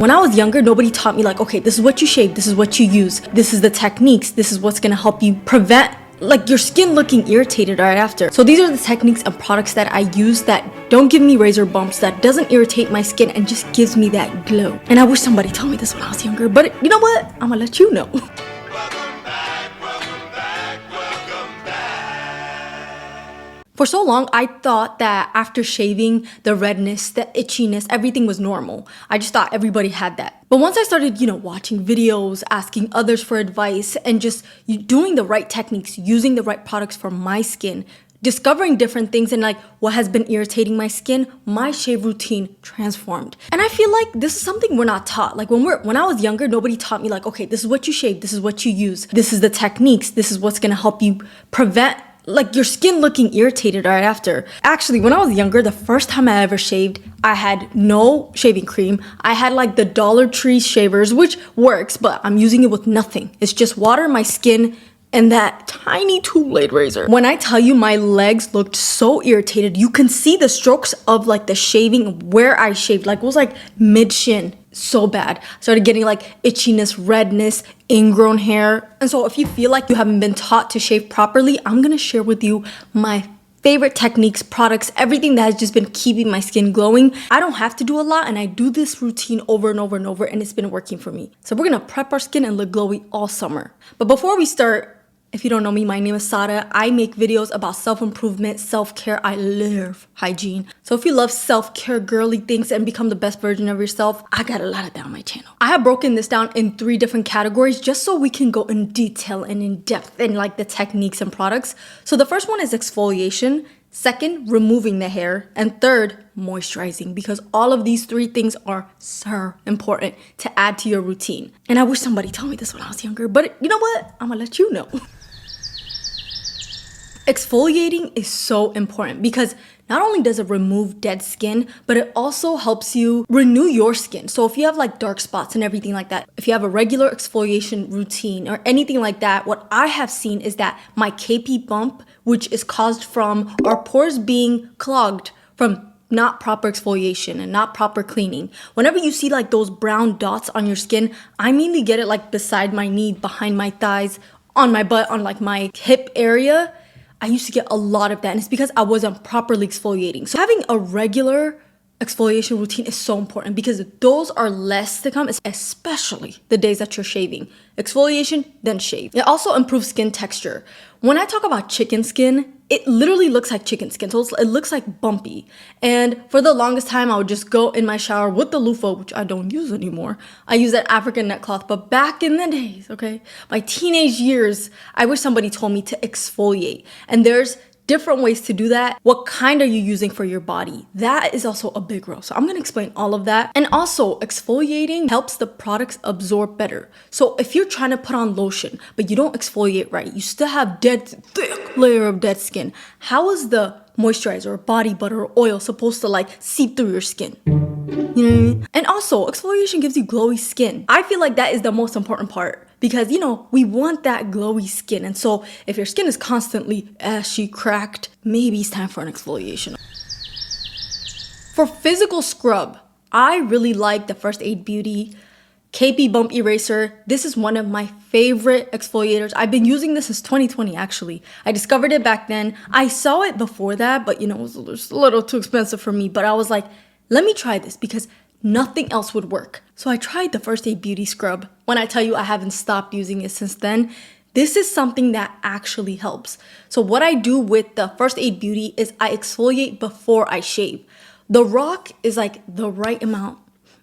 When I was younger, nobody taught me like, okay, this is what you shave, this is what you use, this is the techniques, this is what's gonna help you prevent like your skin looking irritated right after. So these are the techniques and products that I use that don't give me razor bumps, that doesn't irritate my skin and just gives me that glow. And I wish somebody told me this when I was younger, but you know what? I'm gonna let you know. For so long, I thought that after shaving, the redness, the itchiness, everything was normal. I just thought everybody had that. But once I started, watching videos, asking others for advice, and just doing the right techniques, using the right products for my skin, discovering different things and like what has been irritating my skin, my shave routine transformed. And I feel like this is something we're not taught. Like when I was younger, nobody taught me like, okay, this is what you shave, this is what you use, this is the techniques, this is what's gonna help you prevent like your skin looking irritated right after. Actually, when I was younger, the first time I ever shaved, I had no shaving cream. I had like the Dollar Tree shavers, which works, but I'm using it with nothing. It's just water, my skin, and that tiny two-blade razor. When I tell you my legs looked so irritated, you can see the strokes of like the shaving where I shaved, like it was like mid-shin. So bad. I started getting like itchiness, redness, ingrown hair. And so if you feel like you haven't been taught to shave properly, I'm gonna share with you my favorite techniques, products, everything that has just been keeping my skin glowing. I don't have to do a lot and I do this routine over and over and over and it's been working for me. So we're gonna prep our skin and look glowy all summer. But before we start, if you don't know me, my name is Sada. I make videos about self-improvement, self-care. I love hygiene. So if you love self-care, girly things, and become the best version of yourself, I got a lot of that on my channel. I have broken this down in 3 different categories just so we can go in detail and in depth in like the techniques and products. So the first one is exfoliation. Second, removing the hair. And third, moisturizing, because all of these 3 things are so important to add to your routine. And I wish somebody told me this when I was younger, but you know what? I'm gonna let you know. Exfoliating is so important because not only does it remove dead skin, but it also helps you renew your skin. So if you have like dark spots and everything like that, if you have a regular exfoliation routine or anything like that, what I have seen is that my KP bump, which is caused from our pores being clogged from not proper exfoliation and not proper cleaning. Whenever you see like those brown dots on your skin, I mainly get it like beside my knee, behind my thighs, on my butt, on like my hip area. I used to get a lot of that, and it's because I wasn't properly exfoliating. So having a regular exfoliation routine is so important because those are less to come, especially the days that you're shaving. Exfoliation, then shave. It also improves skin texture. When I talk about chicken skin, it literally looks like chicken skin. So it looks like bumpy. And for the longest time, I would just go in my shower with the loofah, which I don't use anymore. I use that African neck cloth, but back in the days, okay, my teenage years, I wish somebody told me to exfoliate. And there's different ways to do that. What kind are you using for your body? That is also a big role. So I'm gonna explain all of that. And also, exfoliating helps the products absorb better. So if you're trying to put on lotion, but you don't exfoliate right, you still have thick layer of dead skin. How is the moisturizer or body butter or oil supposed to like seep through your skin? You know what I mean? And also, exfoliation gives you glowy skin. I feel like that is the most important part because, we want that glowy skin. And so if your skin is constantly ashy, cracked, maybe it's time for an exfoliation. For physical scrub, I really like the First Aid Beauty KP Bump Eraser. This is one of my favorite exfoliators. I've been using this since 2020, actually. I discovered it back then. I saw it before that, but it was a little too expensive for me. But I was like, let me try this because nothing else would work. So I tried the First Aid Beauty Scrub. When I tell you I haven't stopped using it since then, this is something that actually helps. So what I do with the First Aid Beauty is I exfoliate before I shave. The rock is like the right amount.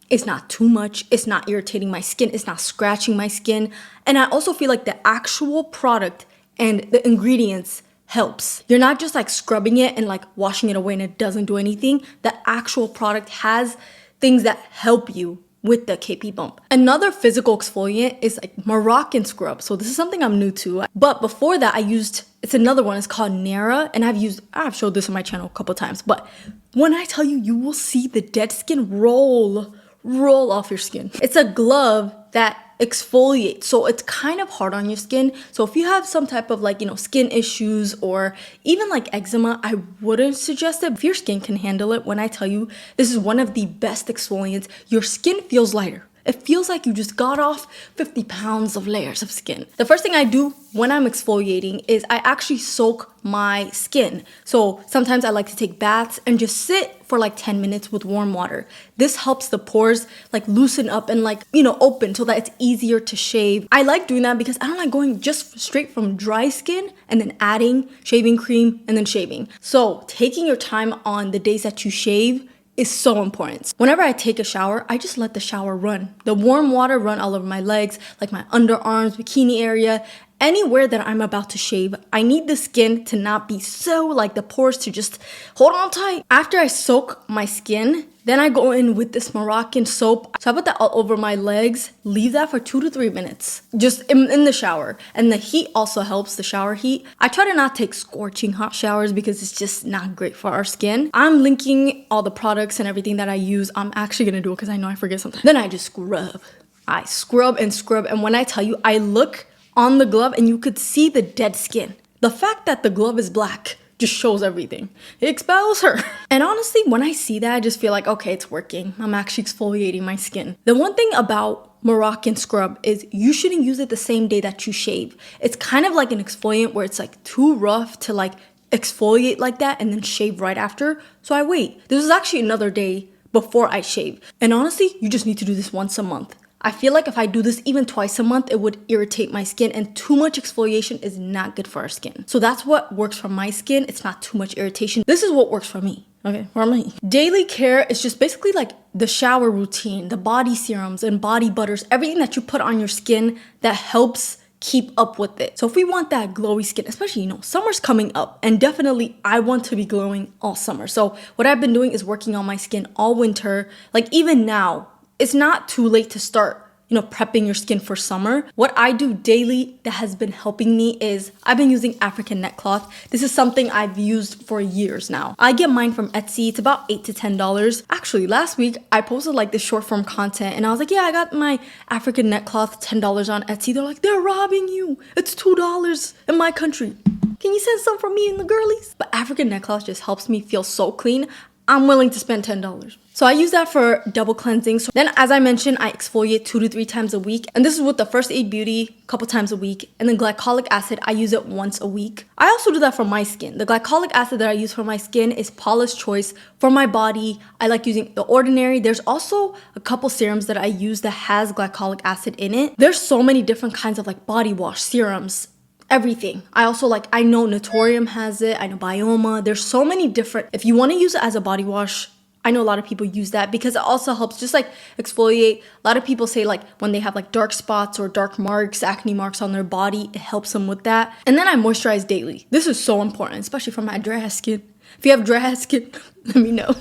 It's not too much. It's not irritating my skin. It's not scratching my skin. And I also feel like the actual product and the ingredients helps. You're not just like scrubbing it and like washing it away and it doesn't do anything. The actual product has things that help you with the KP bump. Another physical exfoliant is like Moroccan scrub. So this is something I'm new to. But before that, it's another one. It's called Nair. And I've showed this on my channel a couple times. But when I tell you, you will see the dead skin roll off your skin. It's a glove that exfoliates. So it's kind of hard on your skin. So if you have some type of like, skin issues or even like eczema, I wouldn't suggest it. If your skin can handle it, when I tell you this is one of the best exfoliants, your skin feels lighter. It feels like you just got off 50 pounds of layers of skin. The first thing I do when I'm exfoliating is I actually soak my skin. So sometimes I like to take baths and just sit for like 10 minutes with warm water. This helps the pores like loosen up and like, open so that it's easier to shave. I like doing that because I don't like going just straight from dry skin and then adding shaving cream and then shaving. So taking your time on the days that you shave is so important. Whenever I take a shower, I just let the shower run. The warm water run all over my legs, like my underarms, bikini area, anywhere that I'm about to shave. I need the skin to not be so like the pores to just hold on tight. After I soak my skin, then I go in with this Moroccan soap. So I put that all over my legs, leave that for 2 to 3 minutes, just in the shower. And the heat also helps, the shower heat. I try to not take scorching hot showers because it's just not great for our skin. I'm linking all the products and everything that I use. I'm actually gonna do it because I know I forget sometimes. Then I just scrub. I scrub and scrub. And when I tell you, I look on the glove and you could see the dead skin. The fact that the glove is black just shows everything. It expels her. And honestly, when I see that, I just feel like, okay, it's working. I'm actually exfoliating my skin. The one thing about Moroccan scrub is you shouldn't use it the same day that you shave. It's kind of like an exfoliant where it's like too rough to like exfoliate like that and then shave right after. So I wait. This is actually another day before I shave. And honestly, you just need to do this once a month. I feel like if I do this even twice a month, it would irritate my skin, and too much exfoliation is not good for our skin. So that's what works for my skin. It's not too much irritation. This is what works for me. Okay, for me. Daily care is just basically like the shower routine, the body serums and body butters, everything that you put on your skin that helps keep up with it. So if we want that glowy skin, especially, summer's coming up, and definitely I want to be glowing all summer. So what I've been doing is working on my skin all winter. Like even now, it's not too late to start, prepping your skin for summer. What I do daily that has been helping me is I've been using African neck cloth. This is something I've used for years now. I get mine from Etsy. It's about $8 to $10. Actually, last week I posted like this short form content and I was like, yeah, I got my African neck cloth $10 on Etsy. They're like, they're robbing you. It's $2 in my country. Can you send some for me and the girlies? But African neck cloth just helps me feel so clean. I'm willing to spend $10. So I use that for double cleansing. So then, as I mentioned, I exfoliate 2 to 3 times a week. And this is with the First Aid Beauty a couple times a week. And then glycolic acid, I use it once a week. I also do that for my skin. The glycolic acid that I use for my skin is Paula's Choice. For my body, I like using The Ordinary. There's also a couple serums that I use that has glycolic acid in it. There's so many different kinds of like body wash, serums, everything. I know Naturium has it. I know Bioma. There's so many different. If you want to use it as a body wash, I know a lot of people use that because it also helps just like exfoliate. A lot of people say like when they have like dark spots or dark marks, acne marks on their body, it helps them with that. And then I moisturize daily. This is so important, especially for my dry ass skin. If you have dry ass skin, let me know.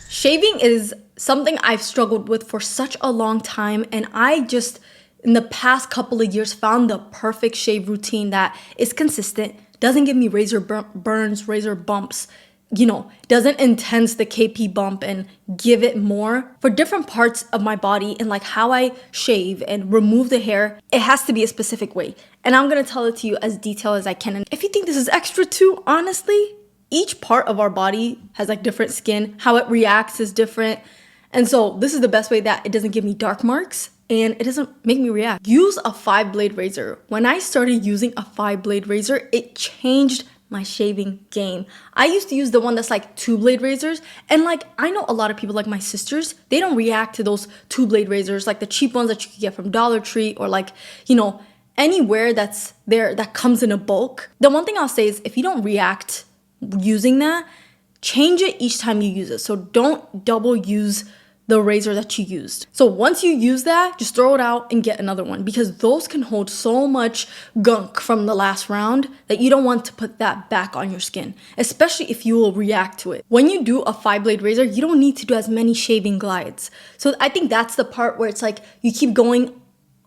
Shaving is something I've struggled with for such a long time, and I just in the past couple of years found the perfect shave routine that is consistent, doesn't give me razor burns, razor bumps, doesn't intense the KP bump and give it more. For different parts of my body and like how I shave and remove the hair, it has to be a specific way. And I'm gonna tell it to you as detailed as I can. And if you think this is extra too, honestly, each part of our body has like different skin. How it reacts is different. And so this is the best way that it doesn't give me dark marks and it doesn't make me react. Use a 5-blade razor. When I started using a 5-blade razor, it changed my shaving game. I used to use the one that's like 2-blade razors, and like I know a lot of people like my sisters, they don't react to those 2-blade razors, like the cheap ones that you can get from Dollar Tree or like, anywhere that's there that comes in a bulk. The one thing I'll say is if you don't react using that, change it each time you use it. So don't double use the razor that you used. So once you use that, just throw it out and get another one because those can hold so much gunk from the last round that you don't want to put that back on your skin, especially if you will react to it. When you do a 5-blade razor, you don't need to do as many shaving glides. So I think that's the part where it's like you keep going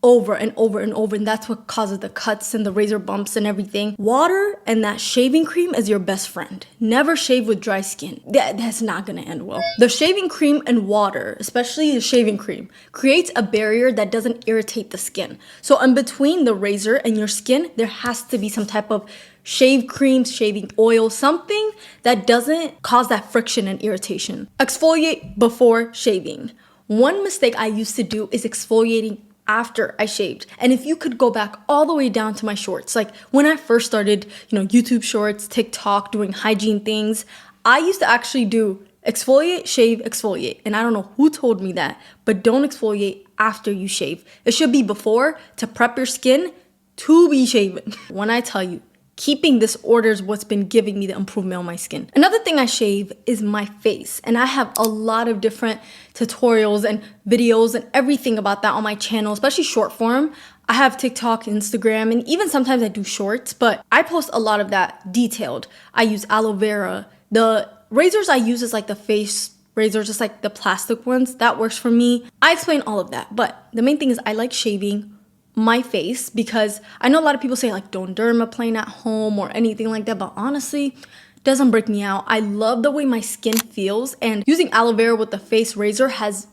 over and over and over, and that's what causes the cuts and the razor bumps and everything. Water and that shaving cream is your best friend. Never shave with dry skin. That's not gonna end well. The shaving cream and water, especially the shaving cream, creates a barrier that doesn't irritate the skin. So in between the razor and your skin, there has to be some type of shave cream, shaving oil, something that doesn't cause that friction and irritation. Exfoliate before shaving. One mistake I used to do is exfoliating after I shaved. And if you could go back all the way down to my shorts, like when I first started, YouTube shorts, TikTok, doing hygiene things, I used to actually do exfoliate, shave, exfoliate. And I don't know who told me that, but don't exfoliate after you shave. It should be before to prep your skin to be shaven. When I tell you, keeping this order is what's been giving me the improvement on my skin. Another thing I shave is my face, and I have a lot of different tutorials and videos and everything about that on my channel, especially short form. I have TikTok, Instagram, and even sometimes I do shorts, but I post a lot of that detailed. I use aloe vera. The razors I use is like the face razors, just like the plastic ones. That works for me. I explain all of that, but the main thing is I like shaving my face because I know a lot of people say like don't dermaplane at home or anything like that, but honestly, doesn't break me out. I love the way my skin feels, and using aloe vera with the face razor has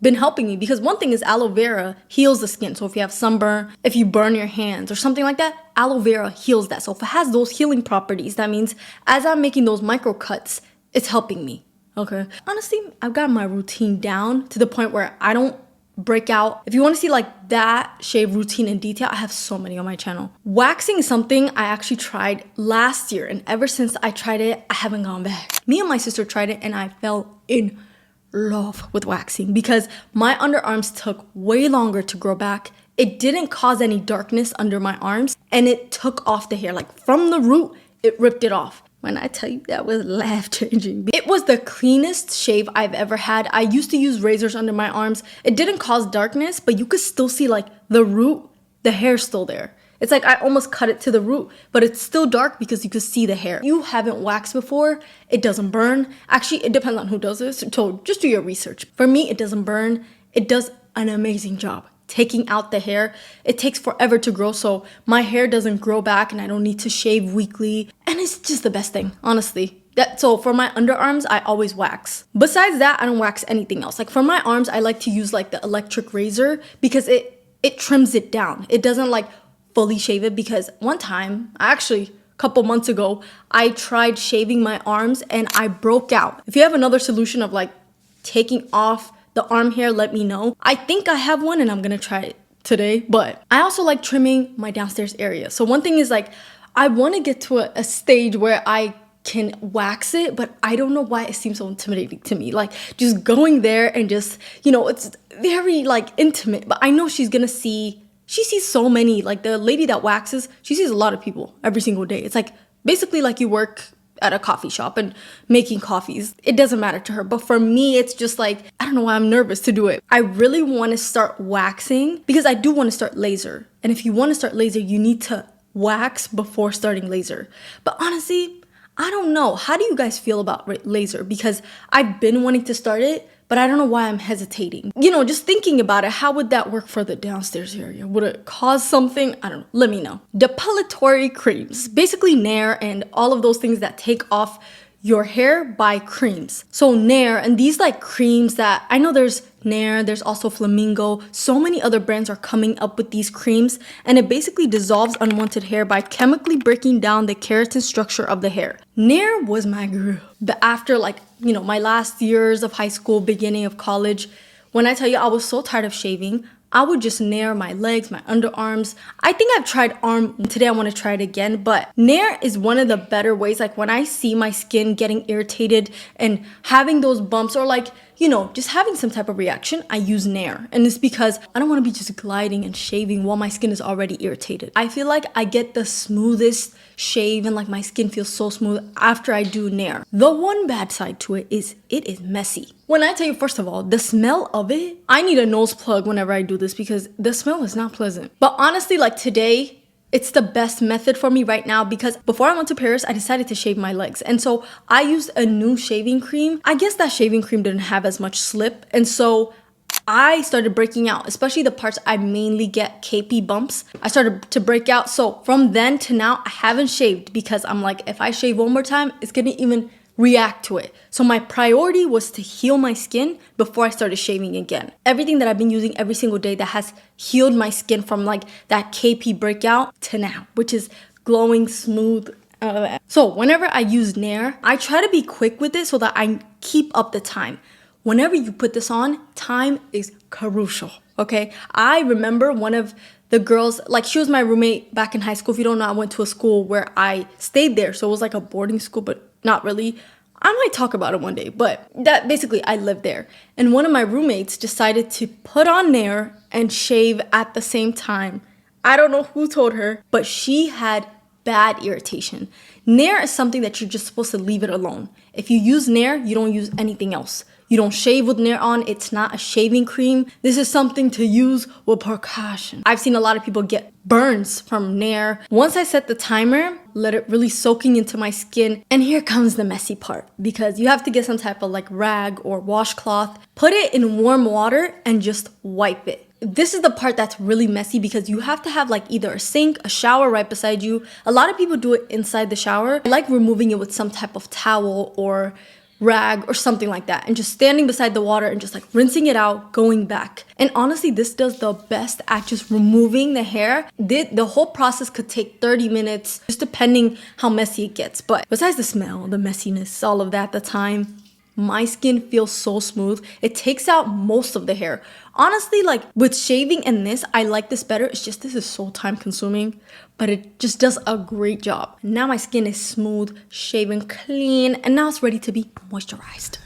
been helping me because one thing is aloe vera heals the skin. So if you have sunburn, if you burn your hands or something like that, aloe vera heals that. So if it has those healing properties, that means as I'm making those micro cuts, it's helping me. Okay. Honestly, I've got my routine down to the point where I don't break out. If you want to see like that shave routine in detail, I have so many on my channel. Waxing is something I actually tried last year, and ever since I tried it, I haven't gone back. Me and my sister tried it and I fell in love with waxing because my underarms took way longer to grow back. It didn't cause any darkness under my arms, and it took off the hair. Like from the root, it ripped it off. When I tell you that was life-changing. It was the cleanest shave I've ever had. I used to use razors under my arms. It didn't cause darkness, but you could still see like the root, the hair's still there. It's like I almost cut it to the root, but it's still dark because you could see the hair. If you haven't waxed before, it doesn't burn. Actually, it depends on who does this, so just do your research. For me, it doesn't burn. It does an amazing job taking out the hair. It takes forever to grow, so my hair doesn't grow back and I don't need to shave weekly. And it's just the best thing, honestly. So for my underarms, I always wax. Besides that, I don't wax anything else. Like for my arms, I like to use like the electric razor because it trims it down. It doesn't like fully shave it, because one time, actually a couple months ago, I tried shaving my arms and I broke out. If you have another solution of like taking off the arm hair, let me know. I think I have one and I'm gonna try it today. But I also like trimming my downstairs area. So one thing is like, I wanna get to a stage where I can wax it, but I don't know why it seems so intimidating to me. Like just going there and just, it's very like intimate, but I know she's gonna see, she sees so many, like the lady that waxes, she sees a lot of people every single day. It's like basically like you work at a coffee shop and making coffees. It doesn't matter to her. But for me, it's just like, I don't know why I'm nervous to do it. I really want to start waxing because I do want to start laser. And if you want to start laser, you need to wax before starting laser. But honestly, I don't know. How do you guys feel about laser? Because I've been wanting to start it, but I don't know why I'm hesitating. Just thinking about it, how would that work for the downstairs area? Would it cause something? I don't know. Let me know. Depilatory creams. Basically Nair and all of those things that take off your hair by creams. So Nair and these like creams that, I know there's Nair, there's also Flamingo. So many other brands are coming up with these creams, and it basically dissolves unwanted hair by chemically breaking down the keratin structure of the hair. Nair was my guru. But after my last years of high school, beginning of college, when I tell you I was so tired of shaving, I would just Nair my legs, my underarms. I think I've tried arm. Today I want to try it again, but Nair is one of the better ways. Like when I see my skin getting irritated and having those bumps or just having some type of reaction, I use Nair. And it's because I don't want to be just gliding and shaving while my skin is already irritated. I feel like I get the smoothest shave and like my skin feels so smooth after I do Nair. The one bad side to it is messy. When I tell you, first of all, the smell of it, I need a nose plug whenever I do this because the smell is not pleasant. But honestly, like today, it's the best method for me right now because before I went to Paris, I decided to shave my legs. And so I used a new shaving cream. I guess that shaving cream didn't have as much slip. And so I started breaking out, especially the parts I mainly get KP bumps. I started to break out. So from then to now, I haven't shaved because I'm like, if I shave one more time, it's gonna even react to it. So my priority was to heal my skin before I started shaving again. Everything that I've been using every single day that has healed my skin from like that KP breakout to now, which is glowing smooth. So whenever I use Nair, I try to be quick with it so that I keep up the time. Whenever you put this on, time is crucial, okay? I remember one of the girls, like she was my roommate back in high school. If you don't know, I went to a school where I stayed there. So it was like a boarding school, but not really. I might talk about it one day, but that basically I lived there. And one of my roommates decided to put on Nair and shave at the same time. I don't know who told her, but she had bad irritation. Nair is something that you're just supposed to leave it alone. If you use Nair, you don't use anything else. You don't shave with Nair on. It's not a shaving cream. This is something to use with precaution. I've seen a lot of people get burns from Nair. Once I set the timer, let it really soaking into my skin. And here comes the messy part, because you have to get some type of like rag or washcloth, put it in warm water and just wipe it. This is the part that's really messy because you have to have like either a sink, a shower right beside you. A lot of people do it inside the shower. I like removing it with some type of towel or rag or something like that, and just standing beside the water and just like rinsing it out, going back. And honestly, this does the best at just removing the hair. The whole process could take 30 minutes, just depending how messy it gets. But besides the smell, the messiness, all of that, the time, my skin feels so smooth. It takes out most of the hair. Honestly, like with shaving and this, I like this better. It's just this is so time consuming, but it just does a great job. Now my skin is smooth, shaven clean, and now it's ready to be moisturized.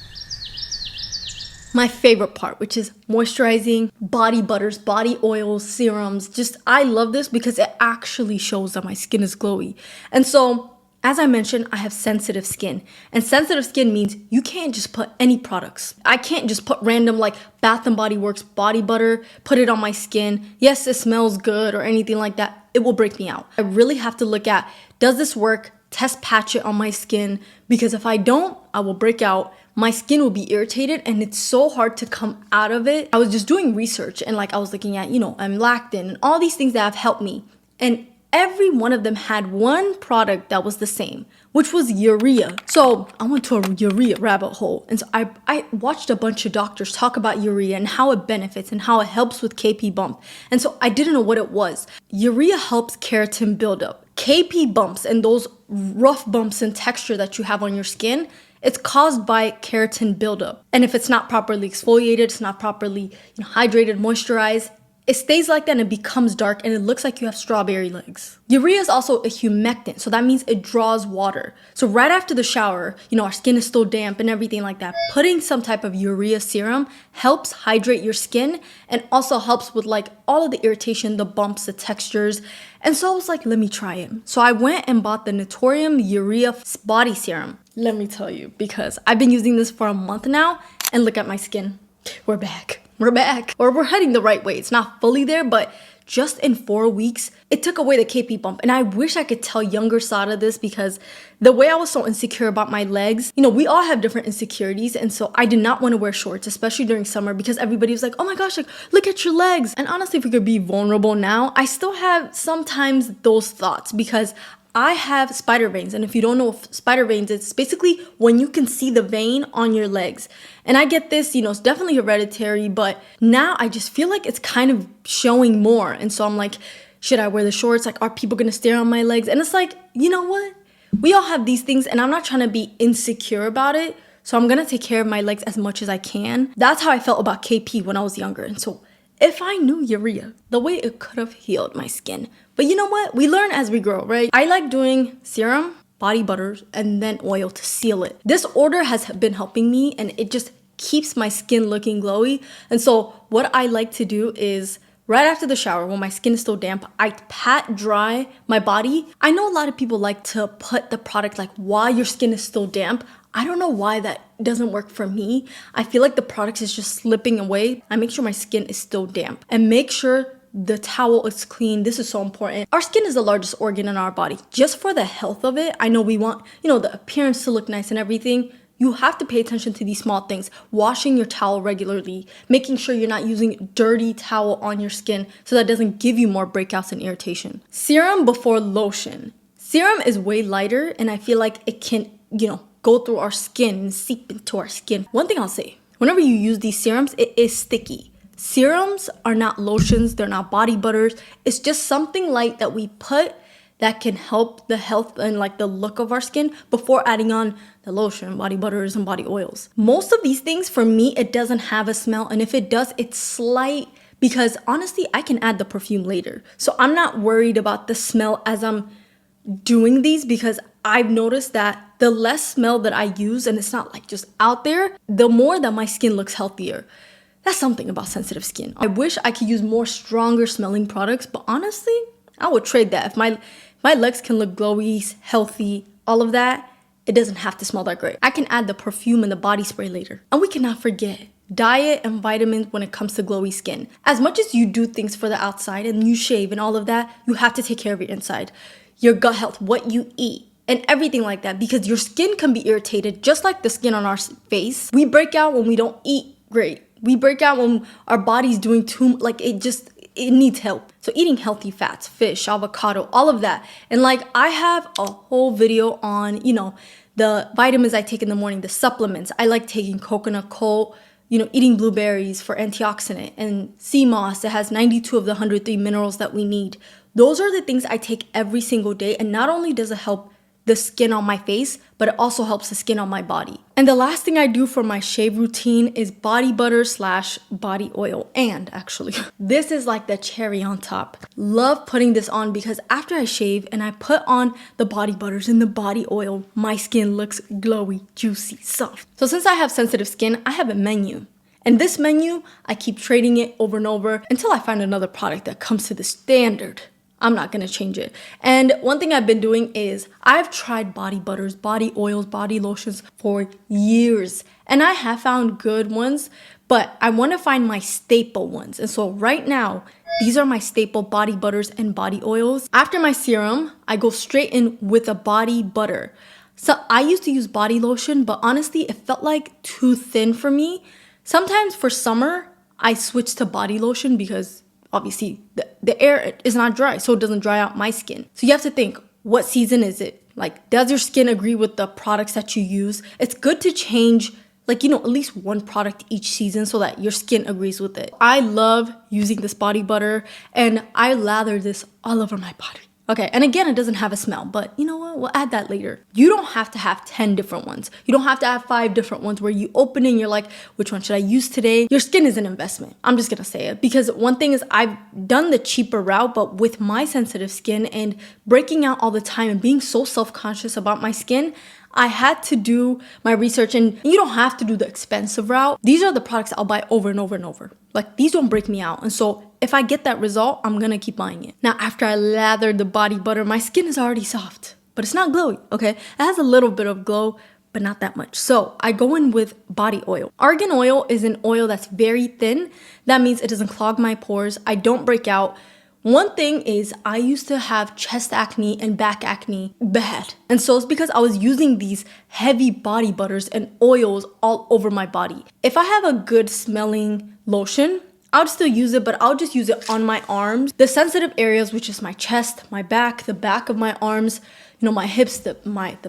My favorite part, which is moisturizing, body butters, body oils, serums. Just, I love this because it actually shows that my skin is glowy. And so, as I mentioned, I have sensitive skin, and sensitive skin means you can't just put any products. I can't just put random like Bath & Body Works body butter, put it on my skin. Yes, it smells good or anything like that. It will break me out. I really have to look at, does this work? Test patch it on my skin, because if I don't, I will break out. My skin will be irritated and it's so hard to come out of it. I was just doing research and like I was looking at, lactin and all these things that have helped me. And every one of them had one product that was the same, which was urea. So I went to a urea rabbit hole. And so I watched a bunch of doctors talk about urea and how it benefits and how it helps with KP bump. And so I didn't know what it was. Urea helps keratin buildup. KP bumps and those rough bumps and texture that you have on your skin, it's caused by keratin buildup. And if it's not properly exfoliated, it's not properly hydrated, moisturized, it stays like that and it becomes dark and it looks like you have strawberry legs. Urea is also a humectant, so that means it draws water. So right after the shower, our skin is still damp and everything like that. Putting some type of urea serum helps hydrate your skin and also helps with like all of the irritation, the bumps, the textures. And so I was like, let me try it. So I went and bought the Naturium Urea Body Serum. Let me tell you, because I've been using this for a month now and look at my skin. We're back. Or we're heading the right way. It's not fully there, but just in 4 weeks, it took away the KP bump. And I wish I could tell younger Sada this, because the way I was so insecure about my legs, we all have different insecurities. And so I did not want to wear shorts, especially during summer, because everybody was like, oh my gosh, like, look at your legs. And honestly, if we could be vulnerable now, I still have sometimes those thoughts, because I have spider veins, and if you don't know what spider veins, it's basically when you can see the vein on your legs. And I get this, it's definitely hereditary, but now I just feel like it's kind of showing more. And so I'm like, should I wear the shorts? Like, are people gonna stare on my legs? And it's like, you know what? We all have these things, and I'm not trying to be insecure about it. So I'm gonna take care of my legs as much as I can. That's how I felt about KP when I was younger. And so if I knew urea, the way it could have healed my skin. But you know what? We learn as we grow, right? I like doing serum, body butters, and then oil to seal it. This order has been helping me, and it just keeps my skin looking glowy. And so what I like to do is right after the shower, when my skin is still damp, I pat dry my body. I know a lot of people like to put the product like while your skin is still damp. I don't know why that doesn't work for me. I feel like the product is just slipping away. I make sure my skin is still damp and make sure the towel is clean. This is so important. Our skin is the largest organ in our body. Just for the health of it, I know we want, the appearance to look nice and everything. You have to pay attention to these small things. Washing your towel regularly, making sure you're not using dirty towel on your skin so that doesn't give you more breakouts and irritation. Serum before lotion. Serum is way lighter and I feel like it can, go through our skin and seep into our skin. One thing I'll say, whenever you use these serums, it is sticky. Serums are not lotions, they're not body butters. It's just something light that we put that can help the health and like the look of our skin before adding on the lotion, body butters, and body oils. Most of these things, for me, it doesn't have a smell. And if it does, it's slight because honestly, I can add the perfume later. So I'm not worried about the smell as I'm doing these because I've noticed that the less smell that I use, and it's not like just out there, the more that my skin looks healthier. That's something about sensitive skin. I wish I could use more stronger smelling products, but honestly, I would trade that. If my legs can look glowy, healthy, all of that, it doesn't have to smell that great. I can add the perfume and the body spray later. And we cannot forget diet and vitamins when it comes to glowy skin. As much as you do things for the outside and you shave and all of that, you have to take care of your inside. Your gut health, what you eat, and everything like that, because your skin can be irritated just like the skin on our face. We break out when we don't eat great. We break out when our body's doing too much, it needs help. So eating healthy fats, fish, avocado, all of that. And I have a whole video on, the vitamins I take in the morning, the supplements. I like taking coconut coal, eating blueberries for antioxidant, and sea moss. It has 92 of the 103 minerals that we need. Those are the things I take every single day. And not only does it help the skin on my face, but it also helps the skin on my body. And the last thing I do for my shave routine is body butter / body oil. And actually, this is like the cherry on top. Love putting this on because after I shave and I put on the body butters and the body oil, my skin looks glowy, juicy, soft. So since I have sensitive skin, I have a menu. And this menu, I keep trading it over and over until I find another product that comes to the standard. I'm not gonna change it. And one thing I've been doing is I've tried body butters, body oils, body lotions for years. And I have found good ones, but I wanna find my staple ones. And so right now, these are my staple body butters and body oils. After my serum, I go straight in with a body butter. So I used to use body lotion, but honestly, it felt like too thin for me. Sometimes for summer, I switch to body lotion because obviously the air is not dry, so it doesn't dry out my skin. So you have to think, what season is it? Does your skin agree with the products that you use? It's good to change, at least one product each season so that your skin agrees with it. I love using this body butter and I lather this all over my body. Okay, and again, it doesn't have a smell, but you know what? We'll add that later. You don't have to have 10 different ones. You don't have to have 5 different ones where you open it and you're like, which one should I use today? Your skin is an investment. I'm just gonna say it because one thing is I've done the cheaper route, but with my sensitive skin and breaking out all the time and being so self-conscious about my skin, I had to do my research, and you don't have to do the expensive route. These are the products I'll buy over and over and over. These don't break me out. And so if I get that result, I'm gonna keep buying it. Now, after I lathered the body butter, my skin is already soft, but it's not glowy, okay? It has a little bit of glow, but not that much. So I go in with body oil. Argan oil is an oil that's very thin. That means it doesn't clog my pores. I don't break out. One thing is I used to have chest acne and back acne bad. And so it's because I was using these heavy body butters and oils all over my body. If I have a good smelling lotion, I'll still use it, but I'll just use it on my arms. The sensitive areas, which is my chest, my back, the back of my arms, my hips, the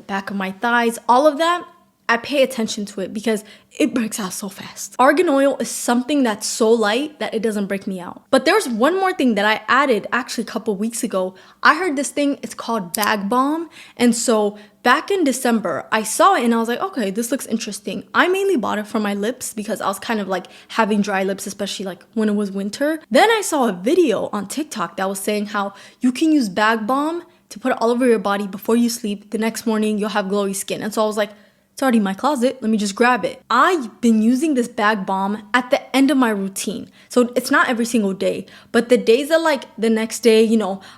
back of my thighs, all of that, I pay attention to it because it breaks out so fast. Argan oil is something that's so light that it doesn't break me out. But there's one more thing that I added actually a couple weeks ago. I heard this thing, it's called baag balm. And so back in December, I saw it and I was like, okay, this looks interesting. I mainly bought it for my lips because I was kind of having dry lips, especially when it was winter. Then I saw a video on TikTok that was saying how you can use baag balm to put it all over your body before you sleep. The next morning, you'll have glowy skin. And so I was like, it's already in my closet. Let me just grab it. I've been using this baag balm at the end of my routine. So it's not every single day, but the days that the next day,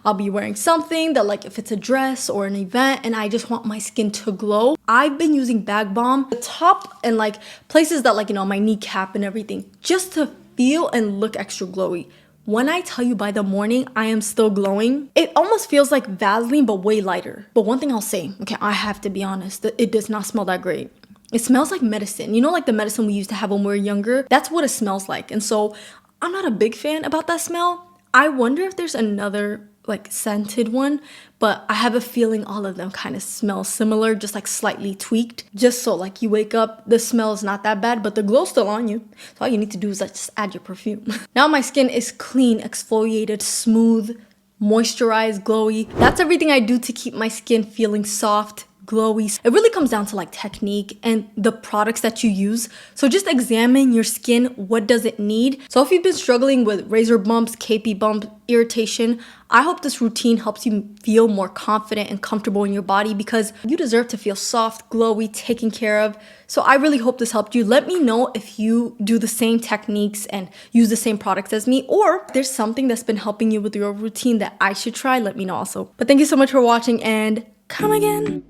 I'll be wearing something that if it's a dress or an event and I just want my skin to glow, I've been using baag balm, the top and places that my kneecap and everything, just to feel and look extra glowy. When I tell you by the morning I am still glowing, it almost feels like Vaseline but way lighter. But one thing I'll say, okay, I have to be honest, it does not smell that great. It smells like medicine. You know, like the medicine we used to have when we were younger? That's what it smells like. And so I'm not a big fan about that smell. I wonder if there's another like scented one, but I have a feeling all of them kind of smell similar, just like slightly tweaked. Just so like you wake up, the smell is not that bad, but the glow's still on you. So all you need to do is like just add your perfume. Now my skin is clean, exfoliated, smooth, moisturized, glowy. That's everything I do to keep my skin feeling soft, glowy. It really comes down to like technique and the products that you use. So just examine your skin. What does it need? So if you've been struggling with razor bumps, capey bump, irritation, I hope this routine helps you feel more confident and comfortable in your body, because you deserve to feel soft, glowy, taken care of. So I really hope this helped you. Let me know if you do the same techniques and use the same products as me, or if there's something that's been helping you with your routine that I should try. Let me know also. But thank you so much for watching, and come again.